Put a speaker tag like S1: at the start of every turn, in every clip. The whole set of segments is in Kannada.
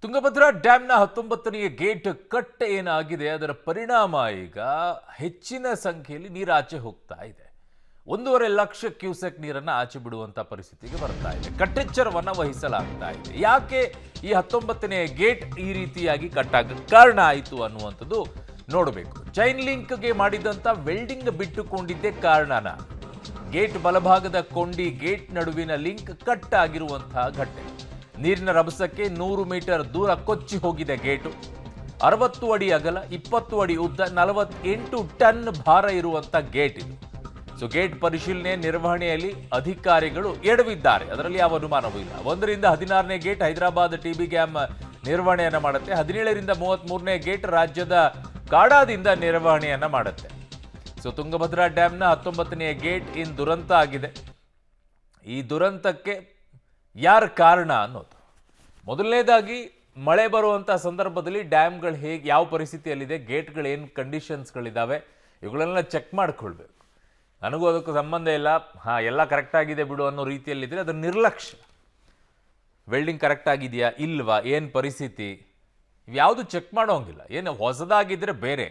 S1: ತುಂಗಭದ್ರಾ ಡ್ಯಾಂನ 19ನೇ ಗೇಟ್ ಕಟ್ ಏನಾಗಿದೆ ಅದರ ಪರಿಣಾಮ ಈಗ ಹೆಚ್ಚಿನ ಸಂಖ್ಯೆಯಲ್ಲಿ ನೀರು ಆಚೆ ಹೋಗ್ತಾ ಇದೆ. 1.5 ಲಕ್ಷ ಕ್ಯೂಸೆಕ್ ನೀರನ್ನು ಆಚೆ ಬಿಡುವಂತ ಪರಿಸ್ಥಿತಿಗೆ ಬರ್ತಾ ಇದೆ. ಕಟ್ಟೆಚ್ಚರವನ್ನ ವಹಿಸಲಾಗ್ತಾ ಇದೆ. ಯಾಕೆ ಈ 19ನೇ ಗೇಟ್ ಈ ರೀತಿಯಾಗಿ ಕಟ್ ಆಗಕ್ಕೆ ಕಾರಣ ಆಯಿತು ಅನ್ನುವಂಥದ್ದು ನೋಡಬೇಕು. ಚೈನ್ ಲಿಂಕ್ಗೆ ಮಾಡಿದಂತ ವೆಲ್ಡಿಂಗ್ ಬಿಟ್ಟುಕೊಂಡಿದ್ದೇ ಕಾರಣನ? ಗೇಟ್ ಬಲಭಾಗದ ಕೊಂಡಿ ಗೇಟ್ ನಡುವಿನ ಲಿಂಕ್ ಕಟ್ ಆಗಿರುವಂತಹ ಘಟನೆ. ನೀರಿನ ರಭಸಕ್ಕೆ 100 ಮೀಟರ್ ದೂರ ಕೊಚ್ಚಿ ಹೋಗಿದೆ ಗೇಟು. 60 ಅಡಿ ಅಗಲ, 20 ಅಡಿ ಉದ್ದ, 48 ಟನ್ ಭಾರ ಇರುವಂತ ಗೇಟ್ ಇದು. ಸೊ ಗೇಟ್ ಪರಿಶೀಲನೆ ನಿರ್ವಹಣೆಯಲ್ಲಿ ಅಧಿಕಾರಿಗಳು ಎಡವಿದ್ದಾರೆ, ಅದರಲ್ಲಿ ಯಾವ ಅನುಮಾನವೂ ಇಲ್ಲ. 1 ರಿಂದ 16ನೇ ಗೇಟ್ ಹೈದರಾಬಾದ್ ಟಿಬಿ ಡ್ಯಾಮ್ ನಿರ್ವಹಣೆಯನ್ನ ಮಾಡುತ್ತೆ. 17 ರಿಂದ 33ನೇ ಗೇಟ್ ರಾಜ್ಯದ ಕಾಡಾದಿಂದ ನಿರ್ವಹಣೆಯನ್ನ ಮಾಡುತ್ತೆ. ಸೊ ತುಂಗಭದ್ರಾ ಡ್ಯಾಮ್ನ 19ನೇ ಗೇಟ್ ಇನ್ ದುರಂತ ಆಗಿದೆ. ಈ ದುರಂತಕ್ಕೆ ಯಾರ ಕಾರಣ ಅನ್ನೋದು ಮೊದಲನೇದಾಗಿ, ಮಳೆ ಬರುವಂಥ ಸಂದರ್ಭದಲ್ಲಿ ಡ್ಯಾಮ್ಗಳು ಹೇಗೆ, ಯಾವ ಪರಿಸ್ಥಿತಿಯಲ್ಲಿದೆ, ಗೇಟ್ಗಳು ಏನು ಕಂಡೀಷನ್ಸ್ಗಳಿದ್ದಾವೆ, ಇವುಗಳನ್ನೆಲ್ಲ ಚೆಕ್ ಮಾಡ್ಕೊಳ್ಬೇಕು. ನನಗೂ ಅದಕ್ಕೂ ಸಂಬಂಧ ಇಲ್ಲ, ಎಲ್ಲ ಕರೆಕ್ಟಾಗಿದೆ ಬಿಡು ಅನ್ನೋ ರೀತಿಯಲ್ಲಿದ್ದರೆ ಅದರ ನಿರ್ಲಕ್ಷ್ಯ. ವೆಲ್ಡಿಂಗ್ ಕರೆಕ್ಟ್ ಆಗಿದೆಯಾ ಇಲ್ವಾ, ಏನು ಪರಿಸ್ಥಿತಿ, ಇವ್ಯಾವುದು ಚೆಕ್ ಮಾಡೋಂಗಿಲ್ಲ. ಏನು ಹೊಸದಾಗಿದ್ದರೆ ಬೇರೆ,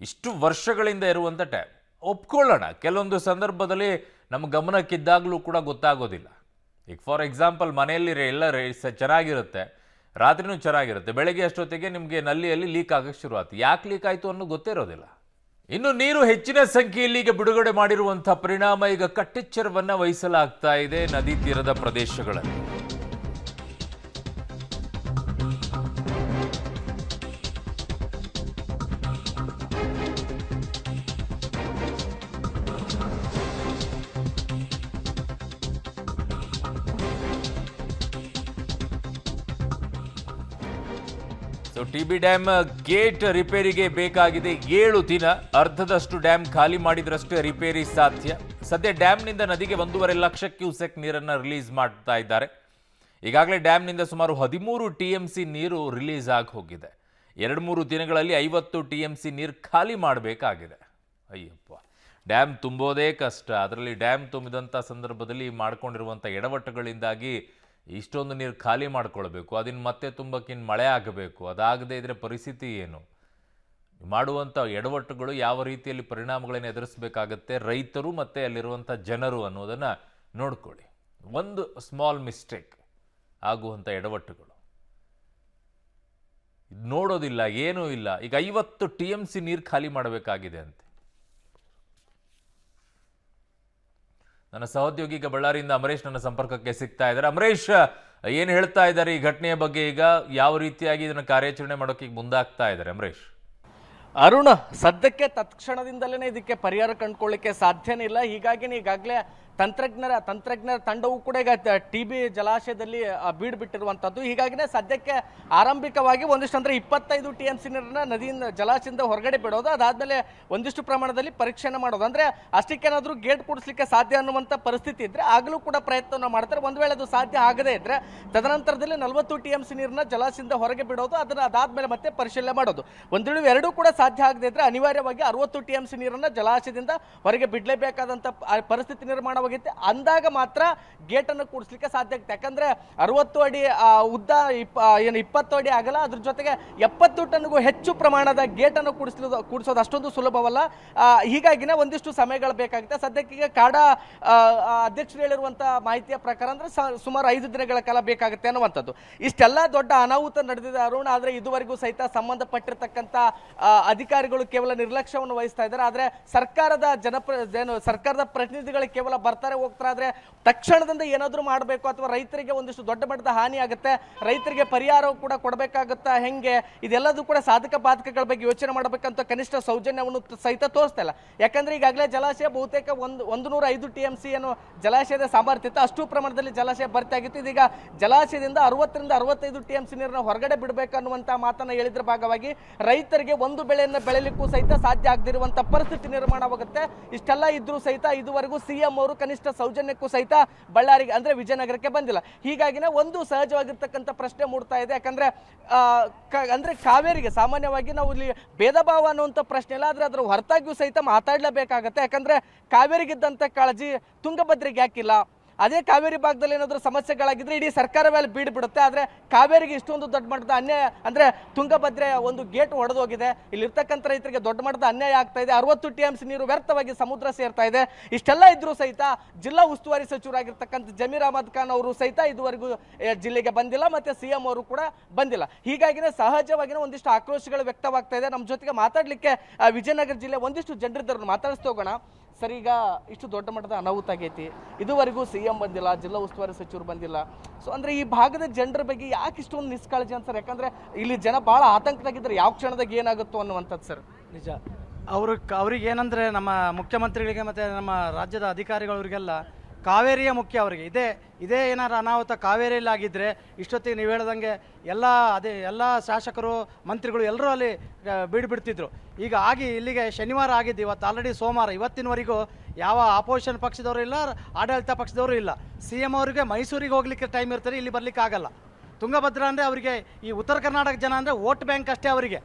S1: ಇಷ್ಟು ವರ್ಷಗಳಿಂದ ಇರುವಂಥ ಡ್ಯಾಮ್ ಒಪ್ಕೊಳ್ಳೋಣ. ಕೆಲವೊಂದು ಸಂದರ್ಭದಲ್ಲಿ ನಮ್ಮ ಗಮನಕ್ಕಿದ್ದಾಗಲೂ ಕೂಡ ಗೊತ್ತಾಗೋದಿಲ್ಲ. ಈಗ ಫಾರ್ ಎಕ್ಸಾಂಪಲ್ ಮನೆಯಲ್ಲಿ ಎಲ್ಲ ಚೆನ್ನಾಗಿರುತ್ತೆ, ರಾತ್ರಿನೂ ಚೆನ್ನಾಗಿರುತ್ತೆ, ಬೆಳಗ್ಗೆ ಅಷ್ಟೊತ್ತಿಗೆ ನಿಮಗೆ ನಲ್ಲಿಯಲ್ಲಿ ಲೀಕ್ ಆಗಕ್ಕೆ ಶುರು ಆಯ್ತು. ಯಾಕೆ ಲೀಕ್ ಆಯಿತು ಅನ್ನೋ ಗೊತ್ತೇ ಇರೋದಿಲ್ಲ. ಇನ್ನು ನೀರು ಹೆಚ್ಚಿನ ಸಂಖ್ಯೆಯಲ್ಲಿ ಈಗ ಬಿಡುಗಡೆ ಮಾಡಿರುವಂಥ ಪರಿಣಾಮ ಈಗ ಕಟ್ಟೆಚ್ಚರವನ್ನು ವಹಿಸಲಾಗ್ತಾ ಇದೆ ನದಿ ತೀರದ ಪ್ರದೇಶಗಳಲ್ಲಿ. ಸೊ ಟಿಬಿ ಡ್ಯಾಮ್ ಗೇಟ್ ರಿಪೇರಿಗೆ ಬೇಕಾಗಿದೆ 7 ದಿನ. ಅರ್ಧದಷ್ಟು ಡ್ಯಾಮ್ ಖಾಲಿ ಮಾಡಿದ್ರಷ್ಟೇ ರಿಪೇರಿ ಸಾಧ್ಯ. ಸದ್ಯ ಡ್ಯಾಮ್ನಿಂದ ನದಿಗೆ 1.5 ಲಕ್ಷ ಕ್ಯೂಸೆಕ್ ನೀರನ್ನು ರಿಲೀಸ್ ಮಾಡ್ತಾ ಇದ್ದಾರೆ. ಈಗಾಗಲೇ ಡ್ಯಾಮ್ನಿಂದ ಸುಮಾರು 13 TMC ನೀರು ರಿಲೀಸ್ ಆಗಿ ಹೋಗಿದೆ. 2-3 ದಿನಗಳಲ್ಲಿ 50 TMC ನೀರು ಖಾಲಿ ಮಾಡಬೇಕಾಗಿದೆ. ಅಯ್ಯಪ್ಪ, ಡ್ಯಾಮ್ ತುಂಬೋದೇ ಕಷ್ಟ. ಅದರಲ್ಲಿ ಡ್ಯಾಮ್ ತುಂಬಿದಂಥ ಸಂದರ್ಭದಲ್ಲಿ ಮಾಡ್ಕೊಂಡಿರುವಂಥ ಎಡವಟ್ಟುಗಳಿಂದಾಗಿ ಇಷ್ಟೊಂದು ನೀರು ಖಾಲಿ ಮಾಡ್ಕೊಳ್ಬೇಕು, ಅದನ್ನು ಮತ್ತೆ ತುಂಬಕ್ಕಿನ್ನು ಮಳೆ ಆಗಬೇಕು. ಅದಾಗದೇ ಇದ್ರೆ ಪರಿಸ್ಥಿತಿ ಏನು? ಮಾಡುವಂಥ ಎಡವಟ್ಟುಗಳು ಯಾವ ರೀತಿಯಲ್ಲಿ ಪರಿಣಾಮಗಳನ್ನು ಎದುರಿಸಬೇಕಾಗತ್ತೆ ರೈತರು ಮತ್ತು ಅಲ್ಲಿರುವಂಥ ಜನರು ಅನ್ನೋದನ್ನು ನೋಡ್ಕೊಳ್ಳಿ. ಒಂದು ಸ್ಮಾಲ್ ಮಿಸ್ಟೇಕ್ ಆಗುವಂಥ ಎಡವಟ್ಟುಗಳು ನೋಡೋದಿಲ್ಲ, ಏನೂ ಇಲ್ಲ. ಈಗ 50 TMC ನೀರು ಖಾಲಿ ಮಾಡಬೇಕಾಗಿದೆ ಅಂತೆ. ನನ್ನ ಸಹೋದ್ಯೋಗಿ ಈಗ ಬಳ್ಳಾರಿಯಿಂದ ಅಮರೇಶ್ ನನ್ನ ಸಂಪರ್ಕಕ್ಕೆ ಸಿಗ್ತಾ ಇದ್ದಾರೆ. ಅಮರೇಶ್, ಏನು ಹೇಳ್ತಾ ಇದ್ದಾರೆ ಈ ಘಟನೆಯ ಬಗ್ಗೆ? ಈಗ ಯಾವ ರೀತಿಯಾಗಿ ಇದನ್ನು ಕಾರ್ಯಾಚರಣೆ ಮಾಡೋಕೆ ಈಗ ಮುಂದಾಗ್ತಾ ಇದ್ದಾರೆ ಅಮರೇಶ್?
S2: ಅರುಣ್, ಸದ್ಯಕ್ಕೆ ತತ್ಕ್ಷಣದಿಂದಲೇ ಇದಕ್ಕೆ ಪರಿಹಾರ ಕಂಡುಕೊಳ್ಳಿಕ್ಕೆ ಸಾಧ್ಯನೇ ಇಲ್ಲ. ಹೀಗಾಗಿ ಈಗಾಗಲೇ ತಂತ್ರಜ್ಞರ ತಂಡವು ಕೂಡ ಈಗ ಟಿಬಿ ಜಲಾಶಯದಲ್ಲಿ ಬೀಡು ಬಿಟ್ಟಿರುವಂಥದ್ದು. ಹೀಗಾಗಿನೇ ಸದ್ಯಕ್ಕೆ ಆರಂಭಿಕವಾಗಿ ಒಂದಿಷ್ಟು ಅಂದರೆ 25 TMC ನೀರನ್ನ ನದಿಯಿಂದ ಜಲಾಶಯದಿಂದ ಹೊರಗಡೆ ಬಿಡೋದು, ಅದಾದಮೇಲೆ ಒಂದಿಷ್ಟು ಪ್ರಮಾಣದಲ್ಲಿ ಪರೀಕ್ಷೆಯನ್ನು ಮಾಡೋದು. ಅಂದರೆ ಅಷ್ಟಕ್ಕೇನಾದರೂ ಗೇಟ್ ಕೂಡಿಸ್ಲಿಕ್ಕೆ ಸಾಧ್ಯ ಅನ್ನುವಂಥ ಪರಿಸ್ಥಿತಿ ಇದ್ದರೆ ಆಗಲೂ ಕೂಡ ಪ್ರಯತ್ನವನ್ನು ಮಾಡ್ತಾರೆ. ಒಂದು ವೇಳೆ ಅದು ಸಾಧ್ಯ ಆಗದೇ ಇದ್ದರೆ ತದನಂತರದಲ್ಲಿ 40 TMC ನೀರನ್ನ ಜಲಾಶಯದಿಂದ ಹೊರಗೆ ಬಿಡೋದು, ಅದನ್ನು ಅದಾದಮೇಲೆ ಮತ್ತೆ ಪರಿಶೀಲನೆ ಮಾಡೋದು. ಒಂದು ವೇಳೆ ಎರಡೂ ಕೂಡ ಸಾಧ್ಯ ಆಗದೇ ಇದ್ದರೆ ಅನಿವಾರ್ಯವಾಗಿ 60 TMC ನೀರನ್ನು ಜಲಾಶಯದಿಂದ ಹೊರಗೆ ಬಿಡಲೇಬೇಕಾದಂಥ ಪರಿಸ್ಥಿತಿ ನಿರ್ಮಾಣ ಅಂದಾಗ ಮಾತ್ರ ಗೇಟನ್ನು ಕೂಡಿಸ್ಲಿಕ್ಕೆ ಸಾಧ್ಯ ಆಗುತ್ತೆ. ಯಾಕಂದ್ರೆ 60 ಅಡಿ ಉದ್ದ, 20 ಅಡಿ ಆಗಲ್ಲ, ಅದ್ರ ಜೊತೆಗೆ 70 ಟನ್ಗೂ ಹೆಚ್ಚು ಪ್ರಮಾಣದ ಗೇಟನ್ನು ಕೂಡಿಸೋದು ಅಷ್ಟೊಂದು ಸುಲಭವಲ್ಲ. ಹೀಗಾಗಿನೇ ಒಂದಿಷ್ಟು ಸಮಯಗಳು ಬೇಕಾಗುತ್ತೆ. ಸದ್ಯಕ್ಕೆ ಕಾಡಾ ಅಧ್ಯಕ್ಷರು ಹೇಳಿರುವಂತಹ ಮಾಹಿತಿಯ ಪ್ರಕಾರ ಅಂದ್ರೆ ಸುಮಾರು 5 ದಿನಗಳ ಕಾಲ ಬೇಕಾಗುತ್ತೆ ಅನ್ನುವಂಥದ್ದು. ಇಷ್ಟೆಲ್ಲ ದೊಡ್ಡ ಅನಾಹುತ ನಡೆದಿದೆ ಅರುಣ್. ಆದ್ರೆ ಇದುವರೆಗೂ ಸಹಿತ ಸಂಬಂಧಪಟ್ಟಿರ್ತಕ್ಕಂಥ ಅಧಿಕಾರಿಗಳು ಕೇವಲ ನಿರ್ಲಕ್ಷ್ಯವನ್ನು ವಹಿಸ್ತಾ ಇದ್ದಾರೆ. ಆದ್ರೆ ಸರ್ಕಾರದ ಪ್ರತಿನಿಧಿಗಳು ಕೇವಲ ಬರ್ತಾರೆ ಹೋಗ್ತಾರೆ. ಆದ್ರೆ ತಕ್ಷಣದಿಂದ ಏನಾದರೂ ಮಾಡಬೇಕು, ಅಥವಾ ರೈತರಿಗೆ ಒಂದಿಷ್ಟು ದೊಡ್ಡ ಮಟ್ಟದ ಹಾನಿ ಆಗುತ್ತೆ, ರೈತರಿಗೆ ಪರಿಹಾರ ಕೂಡ ಕೊಡಬೇಕಾಗುತ್ತಾ, ಹೆಂಗೆ, ಇದೆಲ್ಲದೂ ಕೂಡ ಸಾಧಕ ಬಾಧಕಗಳ ಬಗ್ಗೆ ಯೋಚನೆ ಮಾಡಬೇಕಂತ ಕನಿಷ್ಠ ಸೌಜನ್ಯವನ್ನು ಸಹಿತ ತೋರಿಸ್ತಾ ಇಲ್ಲ. ಯಾಕಂದ್ರೆ ಈಗಾಗಲೇ ಜಲಾಶಯ ಬಹುತೇಕ 105 TMC ಏನು ಜಲಾಶಯದ ಸಾಮರ್ಥ್ಯ ಇತ್ತು, ಅಷ್ಟು ಪ್ರಮಾಣದಲ್ಲಿ ಜಲಾಶಯ ಭರ್ತಿ ಆಗಿತ್ತು. ಇದೀಗ ಜಲಾಶಯದಿಂದ 60 ರಿಂದ 65 TMC ನೀರನ್ನು ಹೊರಗಡೆ ಬಿಡಬೇಕನ್ನುವಂತ ಮಾತನ್ನ ಹೇಳಿದ್ರ ಭಾಗವಾಗಿ ರೈತರಿಗೆ ಒಂದು ಬೆಳೆಯನ್ನು ಬೆಳೆಯಲಿಕ್ಕೂ ಸಹಿತ ಸಾಧ್ಯ ಆಗದಿರುವಂತ ಪರಿಸ್ಥಿತಿ ನಿರ್ಮಾಣವಾಗುತ್ತೆ. ಇಷ್ಟೆಲ್ಲ ಇದ್ರೂ ಸಹಿತ ಇದುವರೆಗೂ ಸಿಎಂ ಅವರು ಕನಿಷ್ಠ ಸೌಜನ್ಯಕ್ಕೂ ಸಹಿತ ಬಳ್ಳಾರಿಗೆ ಅಂದ್ರೆ ವಿಜಯನಗರಕ್ಕೆ ಬಂದಿಲ್ಲ. ಹೀಗಾಗಿನೇ ಒಂದು ಸಹಜವಾಗಿರ್ತಕ್ಕಂಥ ಪ್ರಶ್ನೆ ಮೂಡ್ತಾ ಇದೆ. ಯಾಕಂದ್ರೆ ಅಂದ್ರೆ ಕಾವೇರಿಗೆ ಸಾಮಾನ್ಯವಾಗಿ ನಾವು ಇಲ್ಲಿ ಭೇದ ಭಾವ ಅನ್ನುವಂಥ ಪ್ರಶ್ನೆ ಇಲ್ಲ, ಆದ್ರೆ ಅದರ ಹೊರತಾಗಿಯೂ ಸಹಿತ ಮಾತಾಡಲೇಬೇಕಾಗತ್ತೆ. ಯಾಕಂದ್ರೆ ಕಾವೇರಿಗಿದ್ದಂಥ ಕಾಳಜಿ ತುಂಗಭದ್ರೆಗೆ ಯಾಕಿಲ್ಲ, ಅದೇ ಕಾವೇರಿ ಭಾಗದಲ್ಲಿ ಏನಾದರೂ ಸಮಸ್ಯೆಗಳಾಗಿದ್ರೆ ಇಡೀ ಸರ್ಕಾರವೇ ಅಲ್ಲಿ ಬೀಡು ಬಿಡುತ್ತೆ. ಆದರೆ ಕಾವೇರಿಗೆ ಇಷ್ಟೊಂದು ದೊಡ್ಡ ಮಟ್ಟದ ಅನ್ಯಾಯ ಅಂದರೆ ತುಂಗಭದ್ರೆ ಒಂದು ಗೇಟ್ ಒಡೆದೋಗಿದೆ, ಇಲ್ಲಿರ್ತಕ್ಕಂಥ ರೈತರಿಗೆ ದೊಡ್ಡ ಮಟ್ಟದ ಅನ್ಯಾಯ ಆಗ್ತಾ ಇದೆ. 60 TMC ನೀರು ವ್ಯರ್ಥವಾಗಿ ಸಮುದ್ರ ಸೇರ್ತಾ ಇದೆ. ಇಷ್ಟೆಲ್ಲ ಇದ್ರೂ ಸಹಿತ ಜಿಲ್ಲಾ ಉಸ್ತುವಾರಿ ಸಚಿವರಾಗಿರ್ತಕ್ಕಂಥ ಜಮೀರ್ ಅಹಮದ್ ಖಾನ್ ಅವರು ಸಹಿತ ಇದುವರೆಗೂ ಜಿಲ್ಲೆಗೆ ಬಂದಿಲ್ಲ, ಮತ್ತೆ CM ಅವರು ಕೂಡ ಬಂದಿಲ್ಲ. ಹೀಗಾಗಿನೇ ಸಹಜವಾಗಿನೇ ಒಂದಿಷ್ಟು ಆಕ್ರೋಶಗಳು ವ್ಯಕ್ತವಾಗ್ತಾ ಇದೆ. ನಮ್ಮ ಜೊತೆಗೆ ಮಾತಾಡ್ಲಿಕ್ಕೆ ವಿಜಯನಗರ ಜಿಲ್ಲೆ ಒಂದಿಷ್ಟು ಜನರಿದ್ದರನ್ನು ಮಾತಾಡಿಸ್ತಾ ಹೋಗೋಣ. ಸರ್, ಈಗ ಇಷ್ಟು ದೊಡ್ಡ ಮಟ್ಟದ ಅನಾಹುತ ಆಗೈತಿ, ಇದುವರೆಗೂ CM ಬಂದಿಲ್ಲ, ಜಿಲ್ಲಾ ಉಸ್ತುವಾರಿ ಸಚಿವರು ಬಂದಿಲ್ಲ. ಸೊ ಅಂದ್ರೆ ಈ ಭಾಗದ ಜನರ ಬಗ್ಗೆ ಯಾಕೆ ಇಷ್ಟೊಂದು ನಿಷ್ಕಾಳಜಿ ಅಂತ ಸರ್? ಯಾಕಂದ್ರೆ ಇಲ್ಲಿ ಜನ ಬಹಳ ಆತಂಕದಾಗಿದ್ದಾರೆ, ಯಾವ ಕ್ಷಣದಾಗ ಏನಾಗುತ್ತೋ ಅನ್ನುವಂಥದ್ದು ಸರ್.
S3: ನಿಜ. ಅವ್ರಿಗೆ ಏನಂದರೆ ನಮ್ಮ ಮುಖ್ಯಮಂತ್ರಿಗಳಿಗೆ ಮತ್ತು ನಮ್ಮ ರಾಜ್ಯದ ಅಧಿಕಾರಿಗಳವರಿಗೆಲ್ಲ ಕಾವೇರಿಯೇ ಮುಖ್ಯ. ಅವರಿಗೆ ಇದೇ ಏನಾರು ಅನಾಹುತ ಕಾವೇರಿಯಲ್ಲಿ ಆಗಿದ್ದರೆ ಇಷ್ಟೊತ್ತಿಗೆ ನೀವು ಹೇಳ್ದಂಗೆ ಎಲ್ಲ ಶಾಸಕರು ಮಂತ್ರಿಗಳು ಎಲ್ಲರೂ ಅಲ್ಲಿ ಬಿಡ್ತಿದ್ರು. ಈಗ ಇಲ್ಲಿಗೆ ಶನಿವಾರ ಆಗಿದ್ದು, ಇವತ್ತು ಆಲ್ರೆಡಿ ಸೋಮವಾರ. ಇವತ್ತಿನವರೆಗೂ ಯಾವ ಅಪೋಸಿಷನ್ ಪಕ್ಷದವರು ಇಲ್ಲ, ಆಡಳಿತ ಪಕ್ಷದವರು ಇಲ್ಲ. CM ಅವರಿಗೆ ಮೈಸೂರಿಗೆ ಹೋಗ್ಲಿಕ್ಕೆ ಟೈಮ್ ಇರ್ತಾರೆ, ಇಲ್ಲಿ ಬರ್ಲಿಕ್ಕೆ ಆಗಲ್ಲ. ತುಂಗಭದ್ರಾ ಅಂದರೆ ಅವರಿಗೆ ಈ ಉತ್ತರ ಕರ್ನಾಟಕ ಜನ ಅಂದರೆ ವೋಟ್ ಬ್ಯಾಂಕ್ ಅಷ್ಟೇ ಅವರಿಗೆ.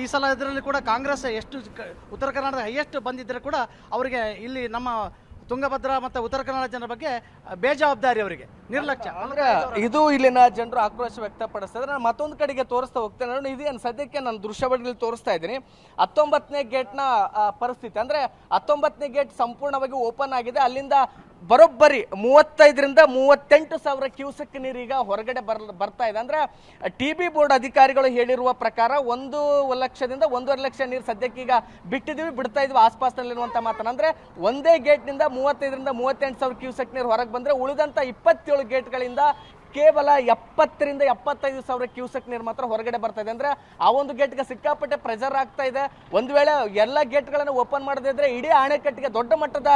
S3: ಈ ಸಲ ಇದರಲ್ಲಿ ಕೂಡ ಕಾಂಗ್ರೆಸ್ ಎಷ್ಟು ಉತ್ತರ ಕರ್ನಾಟಕದ ಹೈಯೆಸ್ಟ್ ಬಂದಿದ್ದರೆ ಕೂಡ ಅವರಿಗೆ ಇಲ್ಲಿ ನಮ್ಮ ತುಂಗಭದ್ರಾ ಮತ್ತು ಉತ್ತರ ಕನ್ನಡ ಜನರ ಬಗ್ಗೆ ಬೇಜವಾಬ್ದಾರಿ, ಅವರಿಗೆ ನಿರ್ಲಕ್ಷ್ಯ.
S2: ಅಂದ್ರೆ ಇದು ಇಲ್ಲಿನ ಜನರು ಆಕ್ರೋಶ ವ್ಯಕ್ತಪಡಿಸ್ತಾರೆ. ನಾನು ಮತ್ತೊಂದು ಕಡೆಗೆ ತೋರಿಸ್ತಾ ಹೋಗ್ತೇನೆ. ನೋಡಿ, ಇದೇನು ಸದ್ಯಕ್ಕೆ ನಾನು ದೃಶ್ಯಾವಳಿಯಲ್ಲಿ ತೋರಿಸ್ತಾ ಇದ್ದೀನಿ. 19ನೇ ಗೇಟ್ನ ಪರಿಸ್ಥಿತಿ ಅಂದ್ರೆ 19ನೇ ಗೇಟ್ ಸಂಪೂರ್ಣವಾಗಿ ಓಪನ್ ಆಗಿದೆ. ಅಲ್ಲಿಂದ ಬರೋಬ್ಬರಿ 35ರಿಂದ 38,000 ಕ್ಯೂಸೆಕ್ ನೀರೀಗ ಹೊರಗಡೆ ಬರ್ತಾ ಇದೆ. ಅಂದ್ರೆ TB ಬೋರ್ಡ್ ಅಧಿಕಾರಿಗಳು ಹೇಳಿರುವ ಪ್ರಕಾರ 1 ಲಕ್ಷದಿಂದ 1.5 ಲಕ್ಷ ನೀರು ಸದ್ಯಕ್ಕೀಗ ಬಿಡ್ತಾ ಇದೀವಿ ಆಸ್ಪಾಸ್ನಲ್ಲಿರುವಂತ ಮಾತನ್ನ. ಅಂದ್ರೆ ಒಂದೇ ಗೇಟ್ನಿಂದ 35ರಿಂದ 38,000 ಕ್ಯೂಸೆಕ್ ನೀರು ಹೊರಗೆ ಬಂದ್ರೆ ಉಳಿದಂತ 27 ಗೇಟ್ಗಳಿಂದ ಕೇವಲ 70ರಿಂದ 75,000 ಕ್ಯೂಸೆಕ್ ನೀರು ಮಾತ್ರ ಹೊರಗಡೆ ಬರ್ತಾ ಇದೆ. ಅಂದ್ರೆ ಆ ಒಂದು ಗೇಟ್ಗೆ ಸಿಕ್ಕಾಪಟ್ಟೆ ಪ್ರೆಷರ್ ಆಗ್ತಾ ಇದೆ. ಒಂದು ವೇಳೆ ಎಲ್ಲ ಗೇಟ್ಗಳನ್ನು ಓಪನ್ ಮಾಡದಿದ್ರೆ ಇಡೀ ಅಣೆಕಟ್ಟಿಗೆ ದೊಡ್ಡ ಮಟ್ಟದ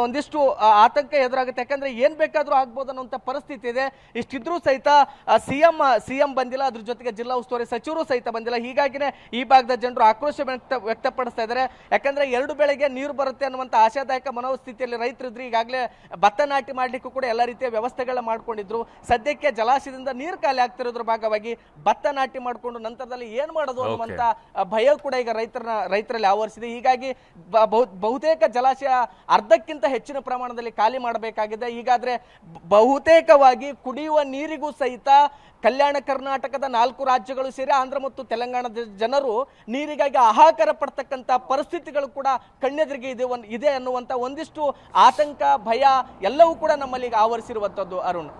S2: ಒಂದಿಷ್ಟು ಆತಂಕ ಎದುರಾಗುತ್ತೆ. ಯಾಕಂದ್ರೆ ಏನ್ ಬೇಕಾದ್ರೂ ಆಗ್ಬೋದು ಅನ್ನುವಂಥ ಪರಿಸ್ಥಿತಿ ಇದೆ. ಇಷ್ಟಿದ್ರೂ ಸಹಿತ ಸಿಎಂ ಬಂದಿಲ್ಲ, ಅದ್ರ ಜೊತೆಗೆ ಜಿಲ್ಲಾ ಉಸ್ತುವಾರಿ ಸಚಿವರು ಸಹಿತ ಬಂದಿಲ್ಲ. ಹೀಗಾಗಿನೇ ಈ ಭಾಗದ ಜನರು ಆಕ್ರೋಶ ವ್ಯಕ್ತಪಡಿಸ್ತಾ ಇದ್ದಾರೆ. ಯಾಕಂದ್ರೆ 2 ಬೆಳೆಗೆ ನೀರು ಬರುತ್ತೆ ಅನ್ನುವಂಥ ಆಶಾದಾಯಕ ಮನೋಸ್ಥಿತಿಯಲ್ಲಿ ರೈತರಿದ್ರು. ಈಗಾಗಲೇ ಭತ್ತ ನಾಟಿ ಮಾಡ್ಲಿಕ್ಕೂ ಕೂಡ ಎಲ್ಲ ರೀತಿಯ ವ್ಯವಸ್ಥೆಗಳನ್ನ ಮಾಡ್ಕೊಂಡಿದ್ರು. ಸದ್ಯಕ್ಕೆ ಜಲಾಶಯದಿಂದ ನೀರು ಖಾಲಿ ಆಗ್ತಿರೋದ್ರ ಭಾಗವಾಗಿ ಭತ್ತ ನಾಟಿ ಮಾಡಿಕೊಂಡು ನಂತರದಲ್ಲಿ ಏನ್ ಮಾಡೋದು ಅನ್ನುವಂತ ಭಯ ಕೂಡ ಈಗ ರೈತರಲ್ಲಿ ಆವರಿಸಿದೆ. ಹೀಗಾಗಿ ಬಹುತೇಕ ಜಲಾಶಯ ಅರ್ಧಕ್ಕಿಂತ ಹೆಚ್ಚಿನ ಪ್ರಮಾಣದಲ್ಲಿ ಖಾಲಿ ಮಾಡಬೇಕಾಗಿದೆ. ಹೀಗಾದ್ರೆ ಬಹುತೇಕವಾಗಿ ಕುಡಿಯುವ ನೀರಿಗೂ ಸಹಿತ ಕಲ್ಯಾಣ ಕರ್ನಾಟಕದ 4 ರಾಜ್ಯಗಳು ಸೇರಿ ಆಂಧ್ರ ಮತ್ತು ತೆಲಂಗಾಣದ ಜನರು ನೀರಿಗಾಗಿ ಹಾಹಾಕಾರ ಪಡ್ತಕ್ಕಂಥ ಪರಿಸ್ಥಿತಿಗಳು ಕೂಡ ಕಣ್ಣೆದುರಿಗೆ ಇದೆ ಅನ್ನುವಂಥ ಒಂದಿಷ್ಟು ಆತಂಕ, ಭಯ ಎಲ್ಲವೂ ಕೂಡ ನಮ್ಮಲ್ಲಿ ಆವರಿಸಿರುವಂಥದ್ದು. ಅರುಣ್.